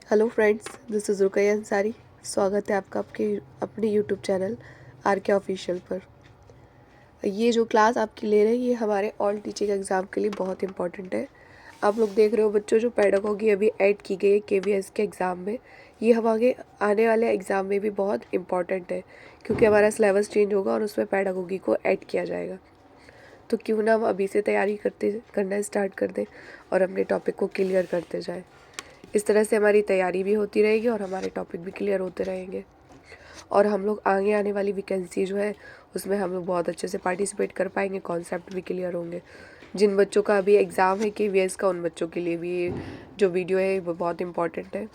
Hello friends, this is Rukaiya Ansari. स्वागत है आपका आपके अपने YouTube channel R K official पर। ये जो क्लास आपकी ले रहे हैं ये हमारे ऑल टीचिंग एग्ज़ाम के लिए बहुत इंपॉर्टेंट है। आप लोग देख रहे हो बच्चों, जो पेडागोगी अभी ऐड की गई है केवीएस के एग्ज़ाम में, ये हमारे आने वाले एग्ज़ाम में भी बहुत इंपॉर्टेंट है, क्योंकि हमारा सिलेबस चेंज होगा और उसमें पेडागोगी को ऐड किया जाएगा। तो क्यों ना हम अभी से तैयारी करना स्टार्ट कर दें और अपने टॉपिक को क्लियर करते जाएं। इस तरह से हमारी तैयारी भी होती रहेगी और हमारे टॉपिक भी क्लियर होते रहेंगे, और हम लोग आगे आने वाली वैकेंसी जो है उसमें हम लोग बहुत अच्छे से पार्टिसिपेट कर पाएंगे, कॉन्सेप्ट भी क्लियर होंगे। जिन बच्चों का अभी एग्ज़ाम है केवीएस का, उन बच्चों के लिए भी जो वीडियो है वो बहुत इंपॉर्टेंट है।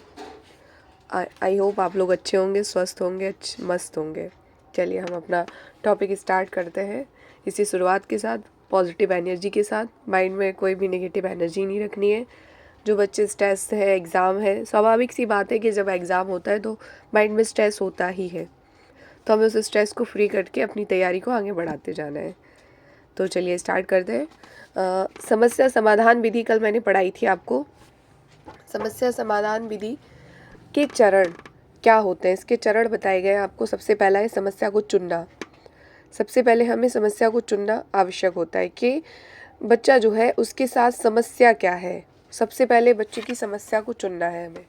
आई होप आप लोग अच्छे होंगे, स्वस्थ होंगे, मस्त होंगे। चलिए हम अपना टॉपिक स्टार्ट करते हैं। इसी शुरुआत के साथ पॉजिटिव एनर्जी के साथ, माइंड में कोई भी नेगेटिव एनर्जी नहीं रखनी है। जो बच्चे स्ट्रेस है, एग्ज़ाम है, स्वाभाविक सी बात है कि जब एग्ज़ाम होता है तो माइंड में स्ट्रेस होता ही है, तो हमें उस स्ट्रेस को फ्री करके अपनी तैयारी को आगे बढ़ाते जाना है। तो चलिए स्टार्ट करते हैं। समस्या समाधान विधि कल मैंने पढ़ाई थी आपको। समस्या समाधान विधि के चरण क्या होते हैं, इसके चरण बताए गए आपको। सबसे पहला है समस्या को चुनना। सबसे पहले हमें समस्या को चुनना आवश्यक होता है कि बच्चा जो है उसके साथ समस्या क्या है। सबसे पहले बच्चे की समस्या को चुनना है हमें।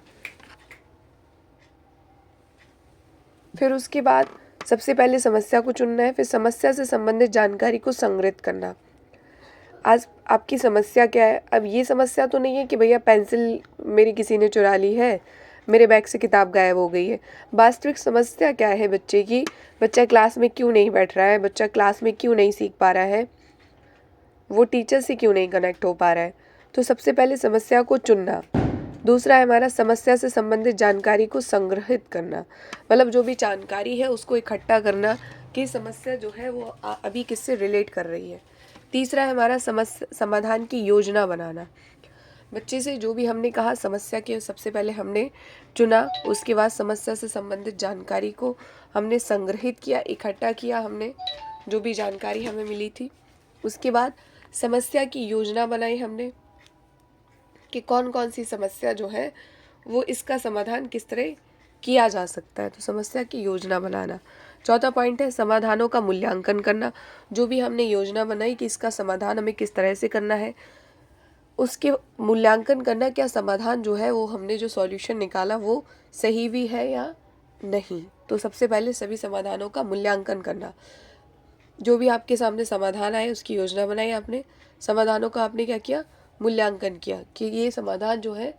फिर उसके बाद सबसे पहले समस्या को चुनना है, फिर समस्या से संबंधित जानकारी को संग्रहित करना। आज आपकी समस्या क्या है? अब ये समस्या तो नहीं है कि भैया पेंसिल मेरी किसी ने चुरा ली है, मेरे बैग से किताब गायब हो गई है। वास्तविक समस्या क्या है बच्चे की? बच्चा क्लास में क्यों नहीं बैठ रहा है, बच्चा क्लास में क्यों नहीं सीख पा रहा है, वो टीचर से क्यों नहीं कनेक्ट हो पा रहा है। तो सबसे पहले समस्या को चुनना। दूसरा है हमारा समस्या से संबंधित जानकारी को संग्रहित करना, मतलब जो भी जानकारी है उसको इकट्ठा करना कि समस्या जो है वो अभी किससे रिलेट कर रही है। तीसरा है हमारा समाधान की योजना बनाना। बच्चे से जो भी हमने कहा समस्या के सबसे पहले हमने चुना, उसके बाद समस्या से संबंधित जानकारी को हमने संग्रहित किया, इकट्ठा किया हमने जो भी जानकारी हमें मिली थी। उसके बाद समस्या की योजना बनाई हमने कि कौन कौन सी समस्या जो है वो इसका समाधान किस तरह किया जा सकता है। तो समस्या की योजना बनाना। चौथा पॉइंट है समाधानों का मूल्यांकन करना। जो भी हमने योजना बनाई कि इसका समाधान हमें किस तरह से करना है, उसके मूल्यांकन करना, क्या समाधान जो है वो हमने जो सॉल्यूशन निकाला वो सही भी है या नहीं। तो सबसे पहले सभी समाधानों का मूल्यांकन करना। जो भी आपके सामने समाधान आए उसकी योजना बनाई आपने, समाधानों का आपने क्या किया, मूल्यांकन किया कि ये समाधान जो है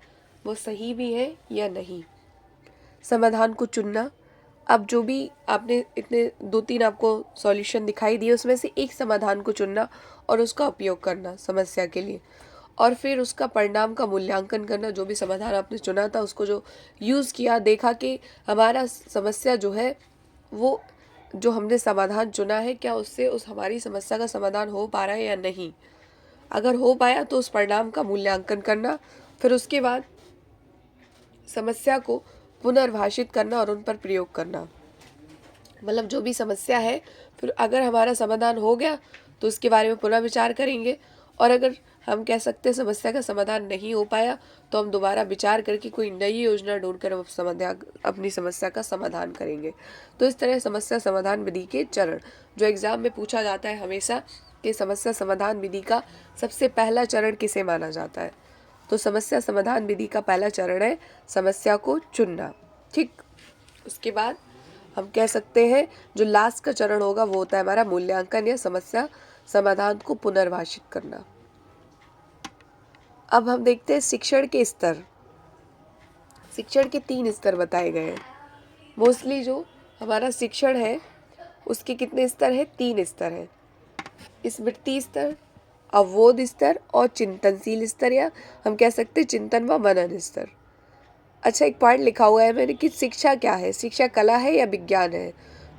वो सही भी है या नहीं। समाधान को चुनना। अब जो भी आपने इतने 2-3 आपको सॉल्यूशन दिखाई दिए उसमें से एक समाधान को चुनना और उसका उपयोग करना समस्या के लिए, और फिर उसका परिणाम का मूल्यांकन करना। जो भी समाधान आपने चुना था उसको जो यूज़ किया, देखा कि हमारा समस्या जो है वो जो हमने समाधान चुना है क्या उससे उस हमारी समस्या का समाधान हो पा रहा है या नहीं। अगर हो पाया तो उस परिणाम का मूल्यांकन करना। फिर उसके बाद समस्या को पुनर्भाषित करना और उन पर प्रयोग करना। मतलब जो भी समस्या है, फिर अगर हमारा समाधान हो गया तो उसके बारे में पुनः विचार करेंगे, और अगर हम कह सकते हैं समस्या का समाधान नहीं हो पाया तो हम दोबारा विचार करके कोई नई योजना ढूंढकर अपनी समस्या का समाधान करेंगे। तो इस तरह समस्या समाधान विधि के चरण जो एग्जाम में पूछा जाता है हमेशा कि समस्या समाधान विधि का सबसे पहला चरण किसे माना जाता है। तो समस्या समाधान विधि का पहला चरण है समस्या को चुनना। ठीक, उसके बाद हम कह सकते हैं जो लास्ट का चरण होगा वो होता है हमारा मूल्यांकन या समस्या समाधान को पुनर्भाषित करना। अब हम देखते हैं शिक्षण के स्तर। शिक्षण के 3 स्तर बताए गए हैं। मोस्टली जो हमारा शिक्षण है उसके कितने स्तर है? 3 स्तर है। स्मृति स्तर, अवबोध स्तर और चिंतनशील स्तर, या हम कह सकते हैं चिंतन व मनन स्तर। अच्छा, एक पॉइंट लिखा हुआ है मैंने कि शिक्षा क्या है, शिक्षा कला है या विज्ञान है।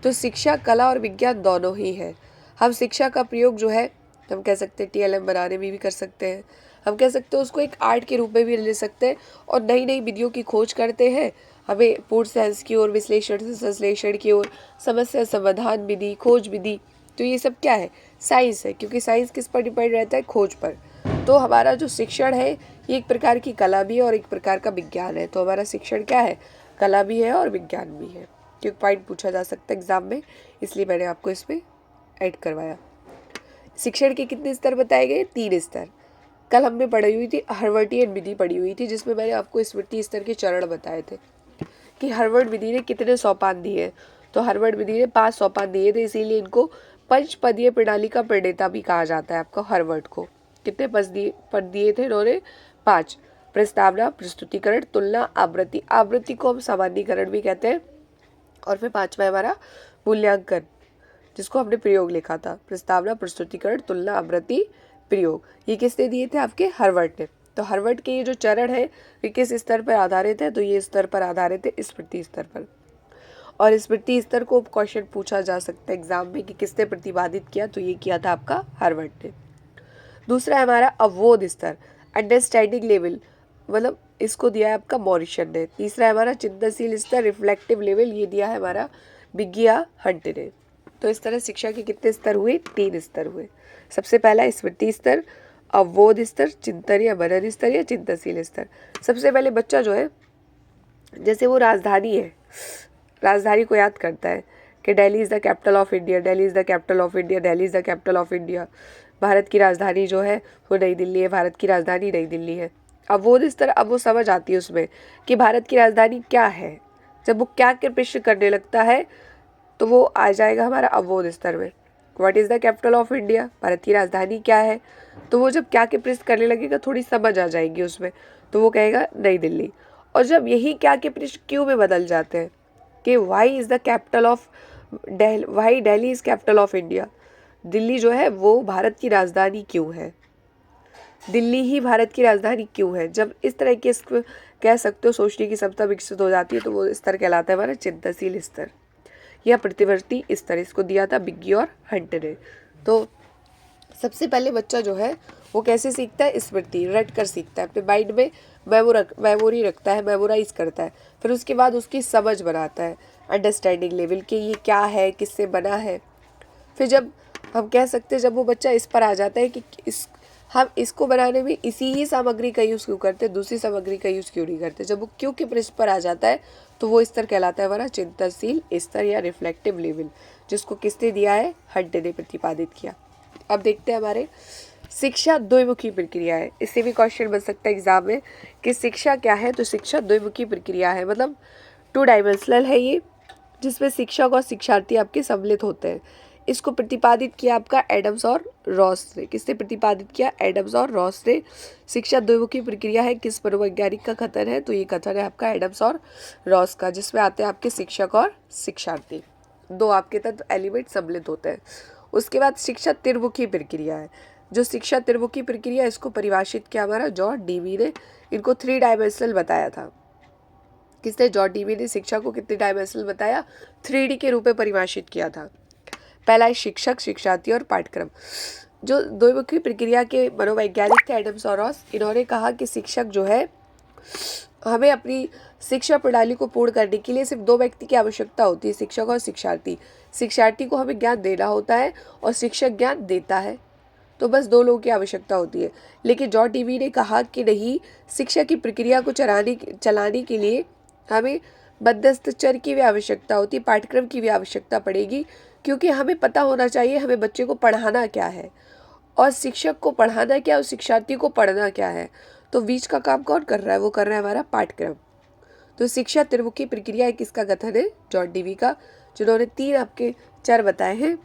तो शिक्षा कला और विज्ञान दोनों ही है। हम शिक्षा का प्रयोग जो है हम कह सकते हैं टीएलएम बनाने में भी कर सकते हैं, हम कह सकते हैं उसको एक आर्ट के रूप में भी ले सकते हैं, और नई नई विधियों की खोज करते हैं। हमें पूर्ण सेंस की ओर, विश्लेषण से संश्लेषण की ओर, समस्या समाधान विधि, खोज विधि, तो ये सब क्या है? साइंस है, क्योंकि साइंस किस पर डिपेंड रहता है? खोज पर। तो हमारा जो शिक्षण है ये एक प्रकार की कला भी है और एक प्रकार का विज्ञान है। तो हमारा शिक्षण क्या है, कला भी है और विज्ञान भी है। क्योंकि पॉइंट पूछा जा सकता है एग्जाम में, इसलिए मैंने आपको इसमें ऐड करवाया। शिक्षण के कितने स्तर बताए गए, 3 स्तर। कल हमने पढ़ी हुई थी हर्वर्टियन विधि पढ़ी हुई थी, जिसमें मैंने आपको स्मृति स्तर के चरण बताए थे कि हार्वर्ड विधि ने कितने सोपान दिए। तो हार्वर्ड विधि ने 5 सोपान दिए थे, इसीलिए इनको पंचपदीय प्रणाली का प्रणेता भी कहा जाता है आपका हार्वर्ड को। कितने पद दिए थे इन्होंने, 5। प्रस्तावना, प्रस्तुतिकरण, तुलना, आवृत्ति। आवृत्ति को हम सामान्यीकरण भी कहते हैं। और फिर 5वां हमारा मूल्यांकन, जिसको हमने प्रयोग लिखा था। प्रस्तावना, प्रस्तुतिकरण, तुलना, आवृत्ति, प्रयोग। ये किसने दिए थे, आपके हार्वर्ड ने। तो हार्वर्ड के ये जो चरण है वे किस स्तर पर आधारित है, तो ये स्तर पर आधारित है, स्मृति स्तर पर। और स्मृति स्तर को क्वेश्चन पूछा जा सकता है एग्जाम में कि किसने प्रतिपादित किया, तो ये किया था आपका हार्वर्ड ने। दूसरा है हमारा अवबोध स्तर, अंडरस्टैंडिंग लेवल, मतलब इसको दिया है आपका मॉरिशन ने। तीसरा है हमारा चिंतनशील स्तर, रिफ्लेक्टिव लेवल, ये दिया है हमारा विज्ञा हंट ने। तो इस तरह शिक्षा के कितने स्तर हुए, 3 स्तर हुए। सबसे पहला स्मृति स्तर, अवबोध स्तर, चिंतन या मनन स्तर या चिंतनशील स्तर। सबसे पहले बच्चा जो है, जैसे वो राजधानी है, राजधानी को याद करता है कि Delhi is the capital of India, Delhi is the capital of India, Delhi is the capital of India. Bharat की राजधानी जो है वो नई दिल्ली है, भारत की राजधानी नई दिल्ली है। अब वो इस तरह अब वो समझ आती है उसमें कि भारत की राजधानी क्या है। जब वो क्या के प्रश्न करने लगता है तो वो आ जाएगा हमारा अवबोध स्तर में। What is the capital of India, Bharat की राजधानी क्या है। तो वो जब क्या के प्रश्न करने लगेगा थोड़ी समझ आ जाएगी उसमें, तो वो कहेगा नई दिल्ली। और जब यही क्या के प्रश्न क्यों में बदल जाते हैं कि why is the capital of Delhi, why Delhi is capital of India, Delhi जो है वो भारत की राजधानी क्यों है, दिल्ली ही भारत की राजधानी क्यों है। जब इस तरह के कह सकते हो सोचने की क्षमता विकसित हो जाती है, तो वो स्तर कहलाता है हमारा चिंतनशील स्तर या प्रतिवर्ती स्तर। इसको दिया था बिग्गी और हंट ने। तो सबसे पहले बच्चा जो है वो कैसे सीखता है, स्मृति रट कर सीखता है, अपने माइंड में मेमोरी रखता है, मेमोराइज करता है। फिर उसके बाद उसकी समझ बनाता है, अंडरस्टैंडिंग लेवल के ये क्या है, किससे बना है। फिर जब हम कह सकते हैं जब वो बच्चा इस पर आ जाता है कि हम इसको बनाने में इसी ही सामग्री का यूज़ क्यों करते हैं, दूसरी सामग्री का यूज़ क्यों नहीं करते, जब वो क्यों के प्रश्न पर आ जाता है, तो वो स्तर कहलाता है हमारा चिंतनशील स्तर या रिफ्लेक्टिव लेवल, जिसको किसने दिया है, हंट ने प्रतिपादित किया। अब देखते हैं हमारे शिक्षा द्विमुखी प्रक्रिया है। इससे भी क्वेश्चन बन सकता है एग्जाम में कि शिक्षा क्या है, तो शिक्षा द्विमुखी प्रक्रिया है, मतलब 2 डायमेंशनल है ये, जिसमें शिक्षक और शिक्षार्थी आपके सम्मिलित होते हैं। इसको प्रतिपादित किया आपका एडम्स और रॉस ने। किसने प्रतिपादित किया, एडम्स और रॉस ने। शिक्षा द्विमुखी प्रक्रिया है, किस मनोवैज्ञानिक का कथन है, तो ये कथन है आपका एडम्स और रॉस का, जिसमें आते हैं आपके शिक्षक और शिक्षार्थी, 2 आपके तत्व एलिमेंट सम्मिलित होते हैं। उसके बाद शिक्षा त्रिमुखी प्रक्रिया है। जो शिक्षा त्रिमुखी प्रक्रिया, इसको परिभाषित किया हमारा जॉन डीवी ने। इनको 3 डायमेंशनल बताया था। किसने, जॉन डीवी ने शिक्षा को कितने डायमेंशनल बताया, 3D के रूप में परिभाषित किया था। पहला है शिक्षक, शिक्षार्थी और पाठ्यक्रम। जो द्विमुखी प्रक्रिया के मनोवैज्ञानिक थे एडम्स और रॉस, इन्होंने कहा कि शिक्षक जो है, हमें अपनी शिक्षा प्रणाली को पूर्ण करने के लिए सिर्फ 2 व्यक्ति की आवश्यकता होती है, शिक्षक और शिक्षार्थी। शिक्षार्थी को हमें ज्ञान देना होता है और शिक्षक ज्ञान देता है, तो बस 2 लोगों की आवश्यकता होती है। लेकिन जॉन डीवी ने कहा कि नहीं, शिक्षा की प्रक्रिया को चलाने के लिए हमें मध्यस्थचर की भी आवश्यकता होती है, पाठ्यक्रम की भी आवश्यकता पड़ेगी, क्योंकि हमें पता होना चाहिए हमें बच्चे को पढ़ाना क्या है और शिक्षक को पढ़ाना क्या और शिक्षार्थी को पढ़ना क्या है। तो बीच का काम कौन कर रहा है, वो कर रहा है हमारा पाठ्यक्रम। तो शिक्षा त्रिमुखी प्रक्रिया किसका कथन है, जॉन डीवी का, जिन्होंने 3 आपके चर बताए हैं,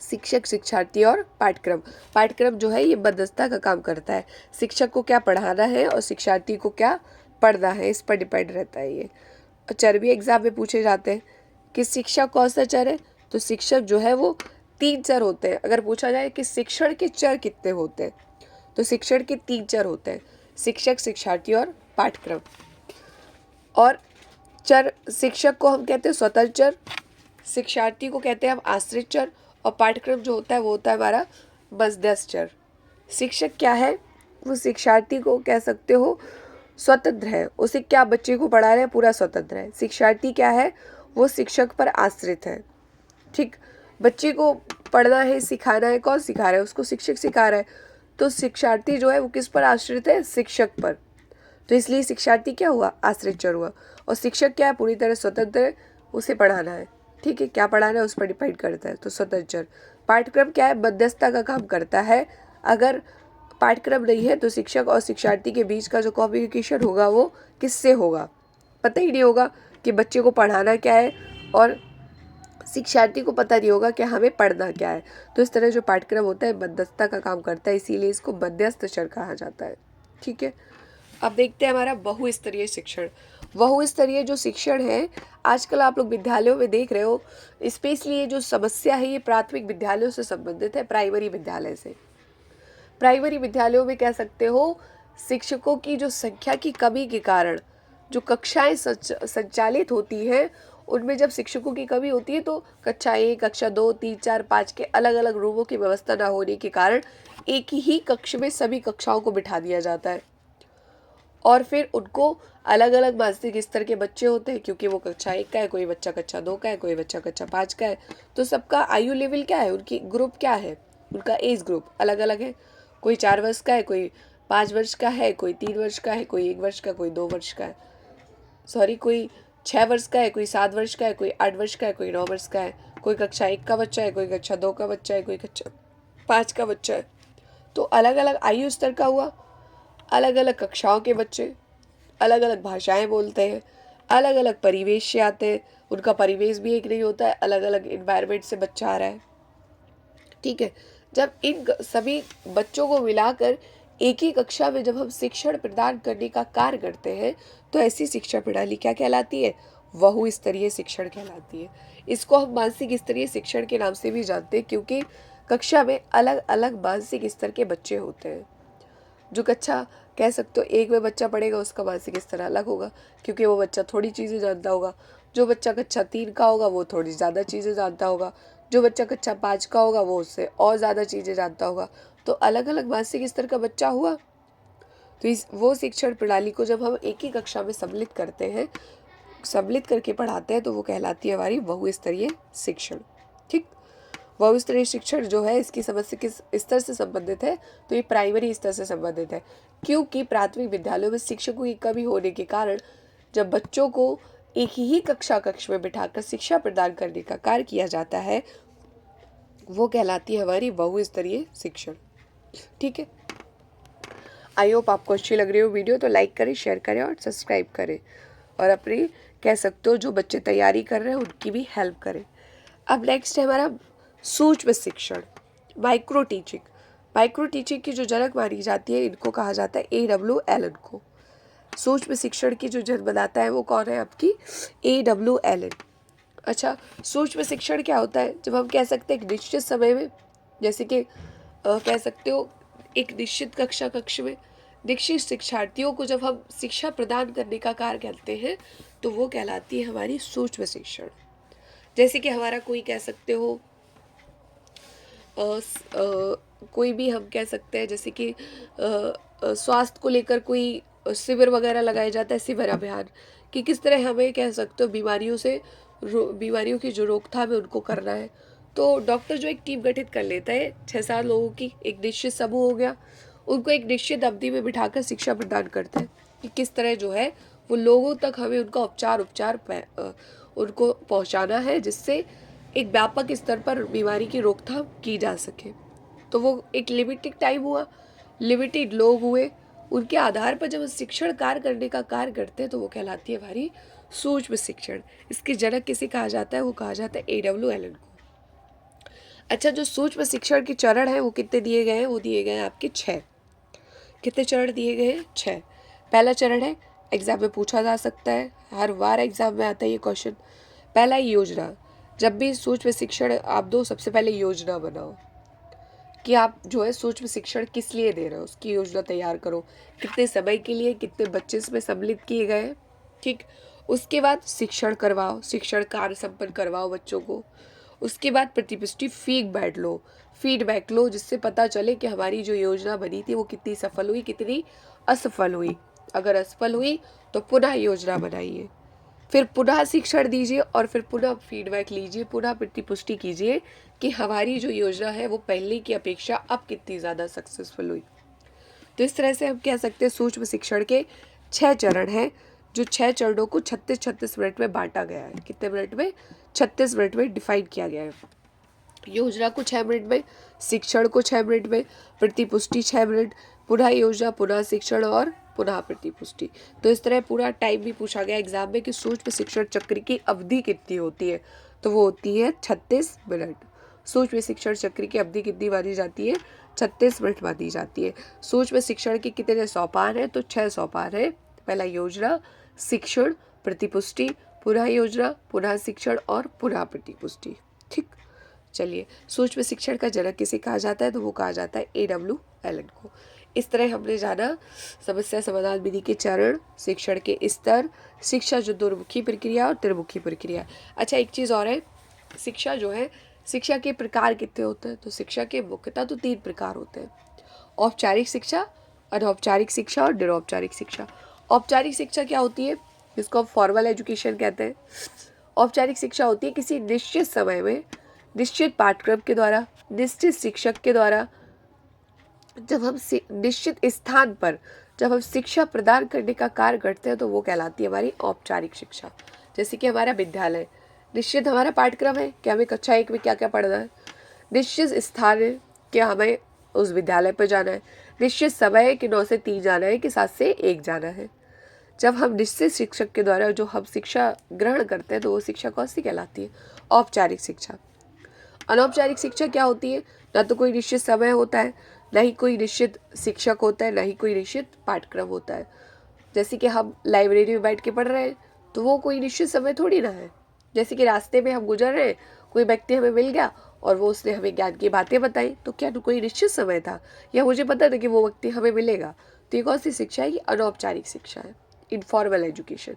शिक्षक, शिक्षार्थी और पाठ्यक्रम। पाठ्यक्रम जो है ये मध्यस्थता का काम करता है, शिक्षक को क्या पढ़ाना है और शिक्षार्थी को क्या पढ़ना है, इस पर डिपेंड रहता है ये। चर भी एग्जाम में पूछे जाते हैं कि शिक्षक कौन सा चर है, तो शिक्षक जो है वो 3 चर होते हैं। अगर पूछा जाए कि शिक्षण के चर कितने होते हैं, तो शिक्षण के 3 चर होते हैं, शिक्षक, शिक्षार्थी और पाठ्यक्रम। और चर, शिक्षक को हम कहते हैं स्वतंत्र चर, शिक्षार्थी को कहते हैं हम आश्रित चर, और पाठ्यक्रम जो होता है वो होता है हमारा मध्यस्थ चर। शिक्षक क्या है, वो शिक्षार्थी को कह सकते हो स्वतंत्र है, उसे क्या बच्चे को पढ़ा रहे हैं पूरा स्वतंत्र है। शिक्षार्थी क्या है, वो शिक्षक पर आश्रित है। ठीक, बच्चे को पढ़ना है, सिखाना है, कौन सिखा रहा है, उसको शिक्षक सिखा रहा है, तो शिक्षार्थी जो है वो किस पर आश्रित है? शिक्षक पर। तो इसलिए शिक्षार्थी क्या हुआ? आश्रित चर हुआ। और शिक्षक क्या है? पूरी तरह स्वतंत्र है, उसे पढ़ाना है। ठीक है, क्या पढ़ाना है उस पर डिपेंड करता है, तो स्वतंत्र चर। पाठ्यक्रम क्या है? मध्यस्थता का काम करता है। अगर पाठ्यक्रम नहीं है तो शिक्षक और शिक्षार्थी के बीच का जो कम्युनिकेशन होगा वो किससे होगा? पता ही नहीं होगा कि बच्चे को पढ़ाना क्या है, और शिक्षार्थी को पता नहीं होगा कि हमें पढ़ना क्या है। तो इस तरह जो पाठ्यक्रम होता है मध्यस्थता का काम करता है, इसीलिए इसको मध्यस्थ चर कहा जाता है। ठीक है, अब देखते हैं हमारा बहुस्तरीय शिक्षण। बहुस्तरीय जो शिक्षण है, आजकल आप लोग विद्यालयों में देख रहे हो, स्पेशली ये जो समस्या है ये प्राथमिक विद्यालयों से संबंधित है, प्राइमरी विद्यालय से। प्राइमरी विद्यालयों में कह सकते हो शिक्षकों की जो संख्या की कमी के कारण जो कक्षाएं संचालित होती हैं, उनमें जब शिक्षकों की कमी होती है तो कक्षा 1, कक्षा 2, 3, 4, 5 के अलग अलग रूमों की व्यवस्था ना होने के कारण एक ही कक्ष में सभी कक्षाओं को बिठा दिया जाता है, और फिर उनको अलग अलग मानसिक स्तर के बच्चे होते हैं, क्योंकि वो कक्षा 1 का है, कोई बच्चा कक्षा 2 का है, कोई बच्चा कक्षा 5 का है, तो सबका आयु लेवल क्या है, उनकी ग्रुप क्या है, उनका एज ग्रुप अलग अलग है। कोई 4 वर्ष का है, कोई 5 वर्ष का है, कोई 3 वर्ष का है, कोई 1 वर्ष का, कोई 2 वर्ष का है, कोई 6 वर्ष का है, कोई 7 वर्ष का है, कोई 8 वर्ष का है, कोई 9 वर्ष का है, कोई कक्षा 1 का बच्चा है, कोई कक्षा 2 का बच्चा है, कोई कक्षा 5 का बच्चा है। तो अलग अलग आयु स्तर का हुआ, अलग अलग कक्षाओं के बच्चे, अलग अलग भाषाएं बोलते हैं, अलग अलग परिवेश से आते हैं, उनका परिवेश भी एक नहीं होता है, अलग अलग इन्वायरमेंट से बच्चा आ रहा है। ठीक है, जब इन सभी बच्चों को मिलाकर एक ही कक्षा में जब हम शिक्षण प्रदान करने का कार्य करते हैं तो ऐसी शिक्षा प्रणाली क्या कहलाती है? बहुस्तरीय शिक्षण कहलाती है। इसको हम मानसिक स्तरीय शिक्षण के नाम से भी जानते हैं, क्योंकि कक्षा में अलग अलग मानसिक स्तर के बच्चे होते हैं। जो कक्षा कह सकते हो 1 में बच्चा पढ़ेगा उसका मानसिक स्तर अलग होगा, क्योंकि वो बच्चा थोड़ी चीज़ें जानता होगा। जो बच्चा कक्षा 3 का होगा वो थोड़ी ज़्यादा चीज़ें जानता होगा। जो बच्चा कक्षा 5 का होगा वो उससे और ज़्यादा चीज़ें जानता होगा। तो अलग अलग मानसिक स्तर का बच्चा हुआ, तो वो शिक्षण प्रणाली को जब हम एक ही कक्षा में सम्मिलित करते हैं, सम्मिलित करके पढ़ाते हैं, तो वो कहलाती है हमारी बहुस्तरीय शिक्षण। ठीक, बहुस्तरीय शिक्षण जो है इसकी समस्या किस स्तर से संबंधित है? तो ये प्राइमरी स्तर से संबंधित है, क्योंकि प्राथमिक विद्यालयों में शिक्षकों की कमी होने के कारण जब बच्चों को एक ही कक्ष में बिठाकर शिक्षा प्रदान करने का कार्य किया जाता है, वो कहलाती है हमारी बहुस्तरीय शिक्षण। ठीक है, आई होप आपको अच्छी लग रही हो वीडियो, तो लाइक करें, शेयर करें और सब्सक्राइब करें, और अपनी कह सकते हो जो बच्चे तैयारी कर रहे हैं उनकी भी हेल्प करें। अब नेक्स्ट है हमारा सूक्ष्म शिक्षण, माइक्रो टीचिंग। माइक्रो टीचिंग की जो जनक मानी जाती है, इनको कहा जाता है A.W. एलन को। सूक्ष्म शिक्षण की जो जन्मदाता है वो कौन है? आपकी A.W. एलन। अच्छा, सूक्ष्म शिक्षण क्या होता है? जब हम कह सकते हैं एक निश्चित समय में, जैसे कि कह सकते हो एक निश्चित कक्ष में निश्चित शिक्षार्थियों को जब हम शिक्षा प्रदान करने का कार्य करते हैं, तो वो कहलाती है हमारी सूक्ष्म शिक्षण। जैसे कि हमारा कोई कह सकते हो कोई भी हम कह सकते हैं, जैसे कि स्वास्थ्य को लेकर कोई शिविर वगैरह लगाया जाता है, शिविर अभियान, कि किस तरह हमें कह सकते हो बीमारियों की जो रोकथाम है उनको करना है। तो डॉक्टर जो एक टीम गठित कर लेता है 6-7 लोगों की, एक निश्चित समूह हो गया, उनको एक निश्चित अवधि में बिठाकर शिक्षा प्रदान करते हैं कि किस तरह जो है वो लोगों तक हमें उनका उपचार उनको पहुंचाना है, जिससे एक व्यापक स्तर पर बीमारी की रोकथाम की जा सके। तो वो एक लिमिटेड टाइम हुआ, लिमिटेड लोग हुए, उनके आधार पर जब शिक्षण कार्य करने का कार्य करते हैं तो वो कहलाती है हमारी सूक्ष्म शिक्षण। इसके जनक किसे कहा जाता है? वो कहा जाता है A.W. एलन को। अच्छा, जो सूक्ष्म शिक्षण के चरण है वो कितने दिए गए हैं? वो दिए गए हैं आपके 6। कितने चरण दिए गए हैं? 6। पहला चरण है, एग्जाम में पूछा जा सकता है, हर बार एग्जाम में आता है ये क्वेश्चन। पहला योजना। जब भी सूक्ष्म शिक्षण आप दो, सबसे पहले योजना बनाओ कि आप जो है सूक्ष्म शिक्षण किस लिए दे रहे हो, उसकी योजना तैयार करो, कितने समय के लिए, कितने बच्चे इसमें सम्मिलित किए गए हैं। ठीक, उसके बाद शिक्षण करवाओ, शिक्षण कार्य संपन्न करवाओ बच्चों को। उसके बाद प्रतिपुष्टि फीडबैक लो, जिससे पता चले कि हमारी जो योजना बनी थी वो कितनी सफल हुई, कितनी असफल हुई। अगर असफल हुई तो पुनः योजना बनाइए, फिर पुनः शिक्षण दीजिए और फिर पुनः फीडबैक लीजिए, पुनः प्रतिपुष्टि कीजिए कि हमारी जो योजना है वो पहले की अपेक्षा अब कितनी ज़्यादा सक्सेसफुल हुई। तो इस तरह से हम कह सकते हैं सूक्ष्म शिक्षण के 6 चरण हैं, जो 6 चरणों को 36-36 मिनट में बांटा गया है। कितने मिनट में? 36 मिनट में डिफाइन किया गया है। योजना को 6 मिनट में, शिक्षण को 6 मिनट में, प्रतिपुष्टि 6 मिनट, पुनः योजना, पुनः शिक्षण और पुनः प्रतिपुष्टि। तो इस तरह पूरा टाइम भी पूछा गया एग्जाम में कि सूक्ष्म शिक्षण चक्र की अवधि कितनी होती है, तो वो होती है 36 मिनट। सूक्ष्म शिक्षण चक्र की अवधि कितनी मानी जाती है? 36 मिनट मानी जाती है। सूक्ष्म शिक्षण के कितने सोपान है? तो 6 सोपान है। पहला योजना, शिक्षण, प्रतिपुष्टि, पुनः योजना, पुनः शिक्षण और पुनः प्रतिपुष्टि। ठीक, चलिए, सूक्ष्म शिक्षण का जनक किसे कहा जाता है? तो वो कहा जाता है A.W. एलन को। इस तरह हमने जाना समस्या समाधान विधि के चरण, शिक्षण के स्तर, शिक्षा जो दुर्मुखी प्रक्रिया और त्रिमुखी प्रक्रिया। अच्छा, एक चीज़ और है, शिक्षा जो है, शिक्षा के प्रकार कितने होते हैं? तो शिक्षा के मुख्यतः तो 3 प्रकार होते हैं, औपचारिक शिक्षा, अनौपचारिक शिक्षा और निरौपचारिक शिक्षा। औपचारिक शिक्षा क्या होती है? जिसको हम फॉर्मल एजुकेशन कहते हैं। औपचारिक शिक्षा होती है किसी निश्चित समय में, निश्चित पाठ्यक्रम के द्वारा, निश्चित शिक्षक के द्वारा, जब हम निश्चित स्थान पर जब हम शिक्षा प्रदान करने का कार्य करते हैं, तो वो कहलाती है हमारी औपचारिक शिक्षा। जैसे कि हमारा विद्यालय, निश्चित हमारा पाठ्यक्रम है कि हमें कक्षा 1 में क्या क्या पढ़ना है, निश्चित स्थान है कि हमें उस विद्यालय पर जाना है, निश्चित समय है कि 9 से 3 जाना है कि 7 से 1 जाना है। जब हम निश्चित शिक्षक के द्वारा जो हम शिक्षा ग्रहण करते हैं, तो वो शिक्षा कौन सी कहलाती है? औपचारिक शिक्षा। अनौपचारिक शिक्षा क्या होती है? ना तो कोई निश्चित समय होता है, ना ही कोई निश्चित शिक्षक होता है, ना ही कोई निश्चित पाठ्यक्रम होता है। जैसे कि हम लाइब्रेरी में बैठ के पढ़ रहे हैं, तो वो कोई निश्चित समय थोड़ी ना है। जैसे कि रास्ते में हम गुजर रहे हैं, कोई व्यक्ति हमें मिल गया और वो उसने हमें ज्ञान की बातें बताई, तो क्या कोई निश्चित समय था, या मुझे पता था कि वो व्यक्ति हमें मिलेगा? तो ये कौन सी शिक्षा है? ये अनौपचारिक शिक्षा है, इनफॉर्मल एजुकेशन।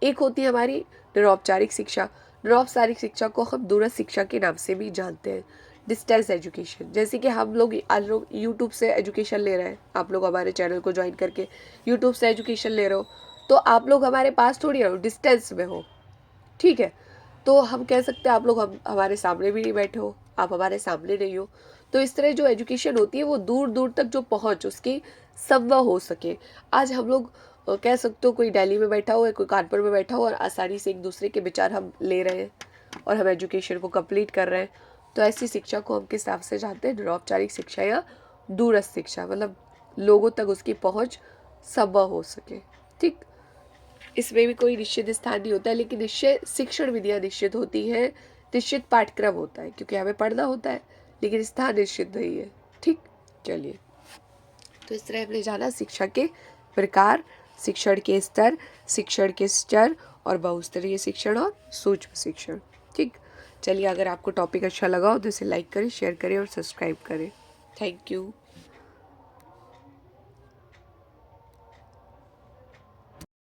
एक होती है हमारी निरौपचारिक शिक्षा। निरौपचारिक शिक्षा को हम दूरस्थ शिक्षा के नाम से भी जानते हैं, डिस्टेंस एजुकेशन। जैसे कि हम लोग आज लोग यूट्यूब से एजुकेशन ले रहे हैं, आप लोग हमारे चैनल को ज्वाइन करके यूट्यूब से एजुकेशन ले रहे हो, तो आप लोग हमारे पास थोड़ी हो, डिस्टेंस में हो, ठीक है? तो हम कह सकते हैं आप लोग हमारे सामने भी नहीं बैठे हो, आप हमारे सामने नहीं हो। तो इस तरह जो एजुकेशन होती है वो दूर दूर तक जो पहुंच उसकी संभव हो सके। आज हम लोग कह सकते हो कोई दिल्ली में बैठा हो, कोई कानपुर में बैठा हो, और आसानी से एक दूसरे के विचार हम ले रहे हैं और हम एजुकेशन को कंप्लीट कर रहे हैं। तो ऐसी शिक्षा को हम किस नाम से जानते हैं? निरौपचारिक शिक्षा या दूरस्थ शिक्षा, मतलब लोगों तक उसकी पहुंच संभव हो सके। ठीक, इसमें भी कोई निश्चित स्थान नहीं होता है, लेकिन निश्चित शिक्षण विधियाँ निश्चित होती हैं, निश्चित पाठ्यक्रम होता है, क्योंकि हमें पढ़ना होता है, लेकिन स्थान निश्चित नहीं है। ठीक, चलिए, तो इस तरह हमने जाना शिक्षा के प्रकार, शिक्षण के स्तर, शिक्षण के स्तर और बहुस्तरीय शिक्षण और सूक्ष्म शिक्षण। ठीक, चलिए, अगर आपको टॉपिक अच्छा लगा हो तो इसे लाइक करें, शेयर करें और सब्सक्राइब करें। Thank you.